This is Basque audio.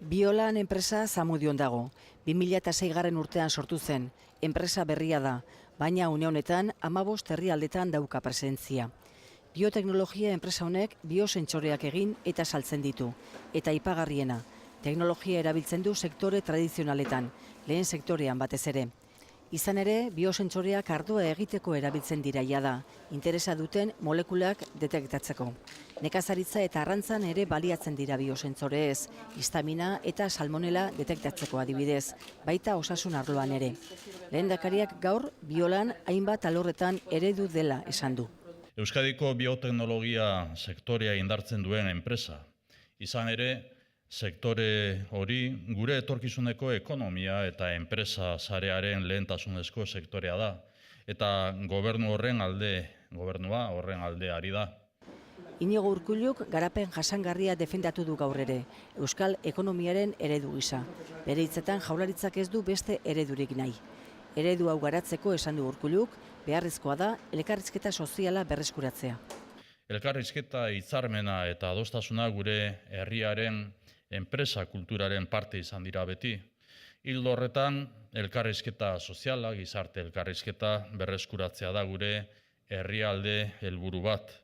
Biolan enpresa Zamudion dago. 2006 urtean sortu zen. Enpresa berria da, baina une honetan 15 herrialdetan dauka presentzia. Bioteknologia enpresa honek biosentsoreak egin eta saltzen ditu. Eta aipagarriena, teknologia erabiltzen du sektore tradizionaletan, lehen sektorean batez ere. Izan ere, biosentsoreak ardoa egiteko erabiltzen dira jada, interesa duten molekulak detektatzeko. Nekazaritza eta arrantzan ere baliatzen dira biosentsoreez, histamina eta salmonela detektatzeko adibidez, baita osasun arloan ere. Lehendakariak gaur biolan hainbat alorretan eredu dela esan du. Euskadiko bioteknologia sektorea indartzen duen enpresa. Izan ere, sektore hori gure etorkizuneko ekonomia eta enpresa sarearen lehentasunezko sektorea da. Eta gobernua horren alde ari da. Inigo Urkulluk garapen jasangarria defendatu du gaur ere, euskal ekonomiaren eredu gisa. Bere hitzetan Jaurlaritzak ez du beste eredurik nahi. Eredu hau garatzeko esan du Urkulluk, beharrezkoa da elkarrizketa soziala berreskuratzea. Elkarrizketa, hitzarmena eta adostasuna gure herriaren enpresa kulturaren parte izan dira beti. Ildo horretan, elkarrizketa soziala, gizarte elkarrizketa berreskuratzea da gure herrialde helburu bat.